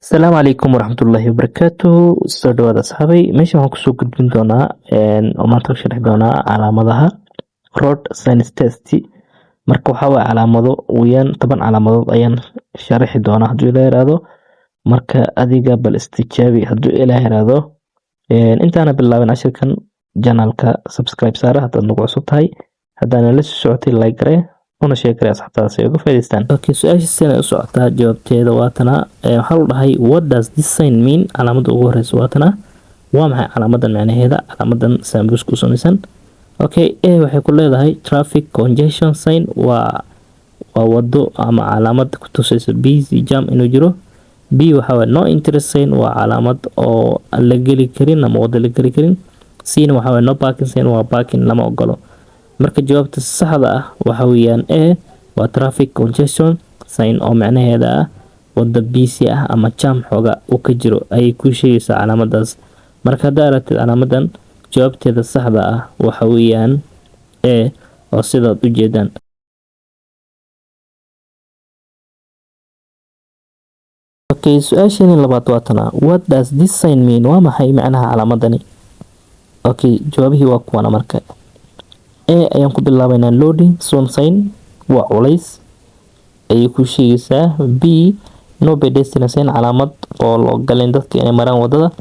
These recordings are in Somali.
Asalaamu calaykum waraxmatullaahi wabarakaatuh. Soo dhawaada asxaabay. Meeshan waxaan kusoo gudbin doonaa oo maanta ka sharxi doonaa calaamadaha road signs test. Marka waxaa waaye calaamado weeyaan 10 calaamadood ayaan sharxi doonaa hadduu ilaahay yiraahdo. Marka adiga bal istijaabi hadduu ilaahay yiraahdo. Intaana bilaabin cashirkan channelka subscribe saara haddaad nagu cusub tahay. Haddaana la socotay like garee una sheeg garee asxaabtaada si ay uga faa'iidaystaan. Okay, su'aasha sida u socotaa jawaabteeda waa tana. Waxaa la dhahay what does this sign mean? Calaamada ugu horeysa waa tana. Waa maxay calaamadan macnaheeda? Calaamadan saambus ku samaysan. Okay, waxay ku leedahay traffic congestion sign waa wado ama calaamad ku tusaysa busy jam inuu jiro. B waxa waa no interest sign waa calaamad oo la geli karin ama wada la geli karin. C waxa waa no parking sign waa parking lama ogolo. Marka jawaabta saxda ah waxa weeyaan A waa traffic congestion sign oo macnaheeda ah wada busy ah ama jam xoga uu ka jiro ay ku sheegaysaa calaamadaas. Marka haddii aragtid calaamadan jawaabteeda saxda ah waxa weeyaan A oo sidaad u jeedaan. Okay, su'aashani labaad waa tana. What does this sign mean? Waa maxay macnaha calaamadani? Okay, jawaabihii waa kuwana marka. A ayaan ku bilaabaynaa loading zone sign waa culays ayay ku sheegaysaa. B no pedestrian sign calaamad oo la ogolaan dadka inay maraan wadada.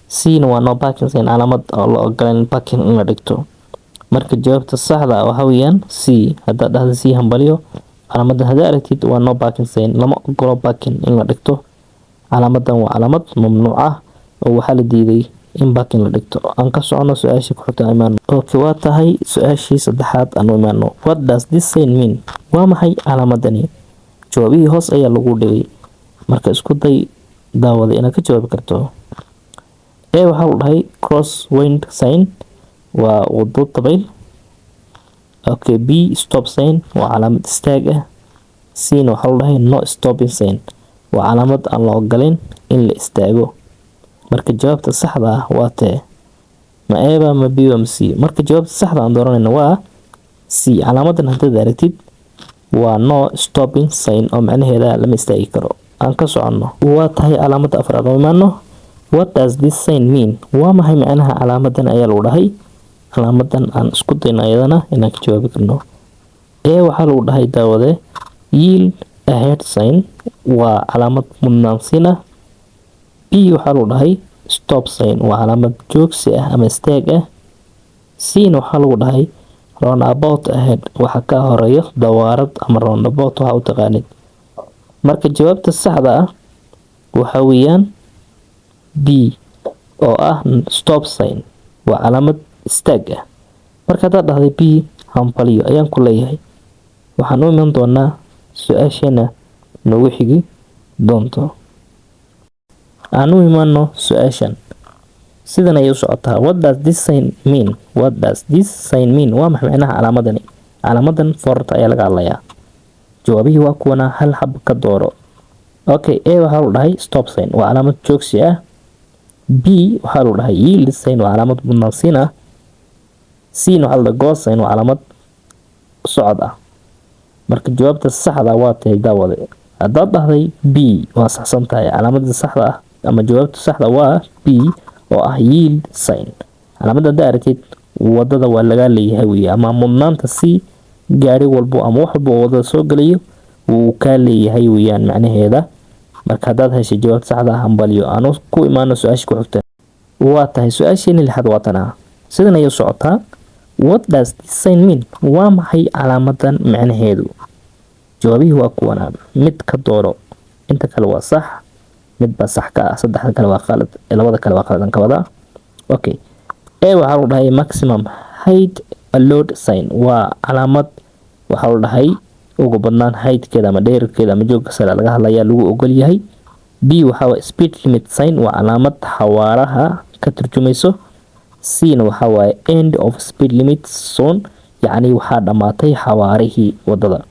C waa no parking sign calaamad oo la ogolaan parking in la dhigto. Marka jawaabta saxda ah waxa weeyaan C. Haddaad dhahdo C hambaliyo calaamadan hadda aragtid waa no parking sign lama ogolo parking in la dhigto. Calaamadan waa calaamad mamnuuc ah oo waxa la diiday in parking la dhigto. Aan ka socono su'aasha ku xigta imaan. Okay, waa tahay su'aashii saddexaad aan imaano. What does this sign mean? Waa maxay calaamadani? Jawaabihii hoos ayaa lagu dhigay. Marka isku day daawada inaad ka jawaabi karto. A waxa uu dhahay cross wind sign waa wado dabayl. Okay, B stop sign waa calaamad istaag ah. C waxa uu dhahay no stopping sign waa calaamad aan la ogolaan in la istaago. Marka jawaabta saxda ah waa tee ma A ba ma B ba ma C. Marka jawaabta saxda aan dooranayna waa C. Calaamadan haddaad aragtid waa no stopping sign oo macnaheeda lama istaagi karo. Aan ka socono. Waa tahay calaamada afraad oo imaano. What does this sign mean? Waa maxay macnaha calaamadan ayaa lagu dhahay. Calaamadan aan isku dayno ayadana inaan ka jawaabi karno. A waxaa lagu dhahay daawade yield ahead sign waa calaamad mudnaansiina. B waxaa lagu dhahay stop sign waa calaamad joogsi ah ama istaag ah. C waxaa lagu dhahay roundabout ahead waxa ka horeeyo dawaarad ama roundabout waxa u taqaanid. Marka jawaabta saxda ah waxa weeyaan B oo ah stop sign waa calaamad istaag ah. Marka haddaad dhahday B hambaliyo ayaan ku leeyahay. Waxaan u iman doonaa su'aashana noogu xigi doonto. Aan u imaano su'aashan sidan ayay u socotaa. What does this sign mean? What does this sign mean? Waa maxay macnaha calaamadani? Calaamadan forta ayaa laga hadlayaa. Jawaabihii waa kuwana hal xab ka dooro. Okay, A waxaa lagu dhahay stop sign waa calaamad joogsi ah. B waxaa lagu dhahay yield sign waa calaamad mudnaansiin ah. C waxaa lagu dhahay go sign waa calaamad socod ah. Marka jawaabta saxda waa tahay daawade. Haddaad dhahday B waa saxsan tahay. Calaamada saxda ah ama jawaabta saxda waa B oo ah yield sign. Calaamada hadda aragtid wadada waa laga leeyahay weeye ama mudnaanta C gaari walbo ama wax walbo wadada soo galayo wuu ka leeyahay weeyaan macnaheeda. Marka haddaad heshay jawaabta saxda ah hambaliyo aan ku imaano su'aasha ku xigta. Waa tahay su'aashii lixaad waa tana. Sidan ayay u socotaa. What does this sign mean? Waa maxay calaamadan macnaheedu? Jawaabihii waa kuwana mid ka dooro. Inta kale waa sax mid ba sax ka ah saddexda kale waa qalad labada kale waa qalad ka wada. Okay, A waxaa lagu dhahay maximum height allowed sign waa calaamad waxaa lagu dhahay ugu badnaan heightkeeda ama dheerarkeeda ama joogga sare laga hadlayaa lagu ogol yahay. B waxaa waa speed limit sign waa calaamad xawaaraha ka turjumayso. C waxaa waa end of speed limit zone yacni waxaa dhamaatay xawaarihii wadada.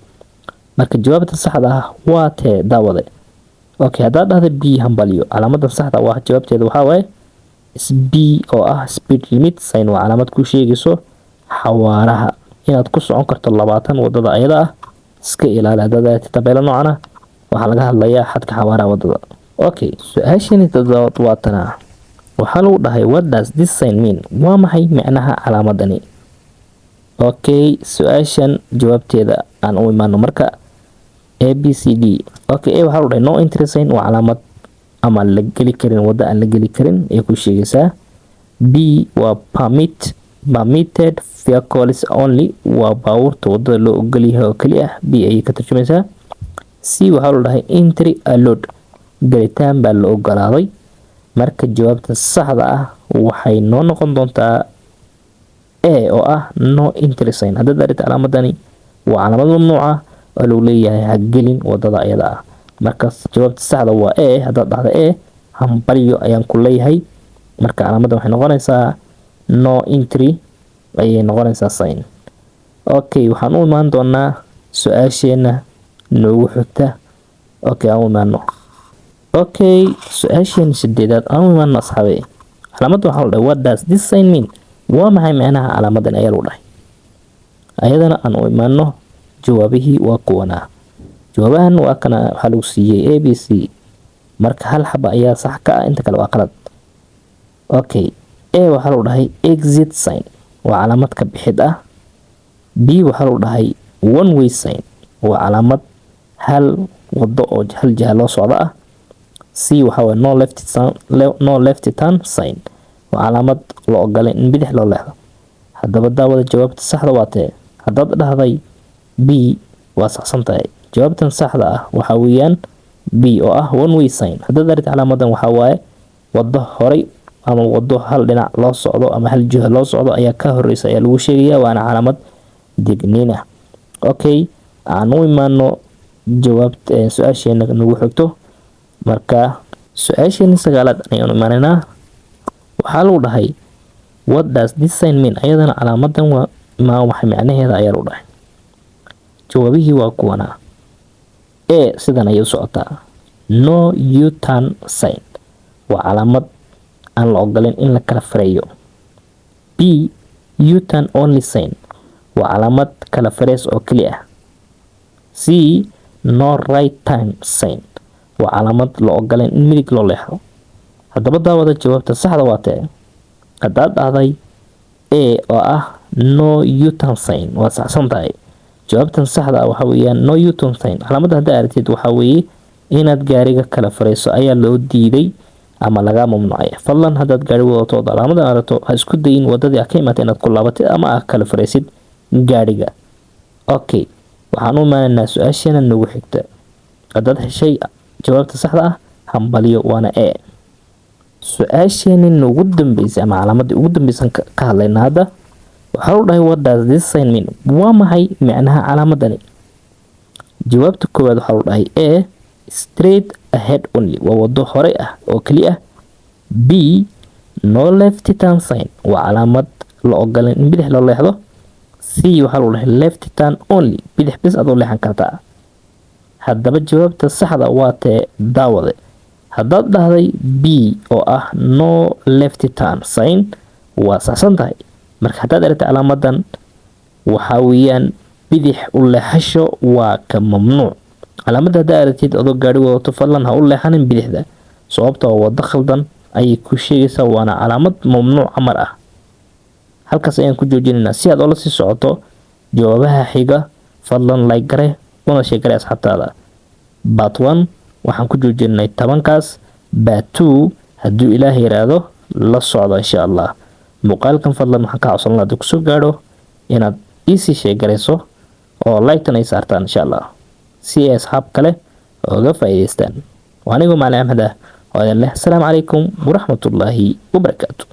Marka jawaabta saxda ah waa tee daawade. Okay, haddaad dhahday B hambaliyo calaamadan saxda waa jawaabteeda waxaa waaye B oo ah speed limit sign waa calaamad ku sheegayso xawaaraha inaad ku socon karto 20 wadada ayada ah. Iska ilaali haddaad tabeelo noocan ah waxaa laga hadlayaa xadka xawaaraha wadada. Okay, su-aashani toddobaad waa tanaa. Waxaa lagu dhahay what does this sign mean? Waa maxay macnaha calaamadani? Okay, su-aashan jawaabteeda aan u imaano marka ABCD. Okay, A waxaa lagu dhahay no entry sign waa calaamad ama la geli karin, wada aan la geli karin ay ku sheegaysaa. B waa permitted vehicles only, waa baabuurta wadada loo ogol yahay oo kali ah. B ayay ka tarjumaysaa. C waxaa lagu dhahay entry allowed, galitaan baa la ogolaaday. Marka jawaabta saxda ah waxay noo noqon doontaa A oo ah no entry sign. Haddaad aragto calaamadani waa calaamad mamnuuc ah oo lagu leeyahay ha gelin wadada ayada ah. Markaas jawaabta saxda waa A. Haddaad dhahdo A, hambalyo ayaan ku leeyahay. Marka calaamadan waxay noqonaysaa no entry ayay noqonaysaa sign. Okay, waxaan u imaan doonaa su-aasheena noogu xigta. Okay, aan u imaano. Okay, su-aasheena sideedaad aan u imaano asxaabe. Calaamadda waxaa la dhahay what does this sign mean? Waa maxay macnaha calaamadan ayaa lagu dhahay. Ayadana aan u imaano jawaabihii waa kuwana. Jawaabahan waa kana waxaa lagu siiyey ABC. Marka hal xaba ayaa sax ka ah, inta kale waa qalad. Okay, A waxaa lagu dhahay exit sign, waa calaamad ka bixid ah. B waxaa lagu dhahay one way sign, waa calaamad hal wado oo hal jiha loo socdo ah. C waxaa waye no left turn sign, waa calaamad loo ogolay in bidix loo leexdo. Haddaba daawada jawaabta saxda waa tee. Haddaad dhahday B waa saxsan tahay. Jawaabtan saxda ah waxaa weeyaan B oo ah one way sign. Haddaad aragto calaamadan waxaa waaye wado horay ama wado hal dhinac loo socdo ama hal jiha loo socdo ayaa ka horeysa ayaa lagu sheegayaa, waana calaamad digniin ah. Okay, aan u imaano jawaabta su-aasheena nagu xigto. Marka su-aasheena sagaalaad ayaan u imaanaynaa. waxaa lagu dhahay what does this sign mean? Ayadana calaamadan waa waxay macnaheeda ayaa lagu dhahay. Jawaabihii waa kuwana. A sidan ayay u socotaa no U-turn sign, waa calaamad aan la ogolayn in la kala fareeyo. B U-turn only sign, waa calaamad kala fareys oo kali ah. C no right turn sign, waa calaamad la ogolayn in midig loo leexdo. Haddaba daawada jawaabta saxda waa tee. Haddaad dhahday A oo ah no U-turn sign waa saxsan tahay. Jawaabtan saxda ah waxaa weeyaan no U-turn sign. Calaamadda haddaad aragtid waxaa weeye inaad gaariga kala fareyso ayaa loo diiday ama laga mamnuucay. Fadlan haddaad gaari wadato oo calaamadan aragto ha isku dayin wadadii aad ka imaatay inaad ku laabatid ama aad kala fareysid gaariga. Okay, waxaan u imaanaynaa su-aasheena nagu xigta. Haddaad heshay jawaabta saxda ah, hambalyo, waana A. Su-aasheena nagu dambeysay ama calaamadii ugu dambeysay ka hadlaynaa hadda. waxaa lagu dhahay what does this sign mean? Waa maxay macnaha calaamadani? Jawaabta koowaad waxaa lagu dhahay A straight ahead only, waa wado hore ah oo kali ah. B no left turn sign, waa calaamad la ogolayn in bidix loo leexdo. C waxaa lagu dhahay left turn only, bidix bis aad u leexan kartaa. Haddaba jawaabta saxda waa tee daawade. Haddaad dhahday B oo ah no left turn sign waa saxsan tahay. Marka haddaad aragto calaamadan waxaa weeyaan bidix u leexasho waa ka mamnuuc. Calaamadda haddaad aragtid adoo gaari wadato fadlan ha u leexanin bidixda, sababtoo wado khaldan ayay ku sheegaysaa, waana calaamad mamnuuc amar ah. Halkaas ayaan ku joojinaynaa. Si aad ula sii socoto jawaabaha xiga fadlan like gare una sheeg gare asxaabtaada. Part 1 waxaan ku joojinay 10kaas. Part 2 hadduu Ilaahay yiraahdo la socdo insha Allah. Muuqaalkan fadlan waxaan ka codsan lahaa kusoo gaadho inaad ii sheeg gareyso oo like-tan ay saartaan insha Allah, si ay asxaab kale uga faa'iideystaan. Wa anigu Macallin Axmed oo idin leh assalaamu calaykum waraxmatullaahi wabarakaatuh.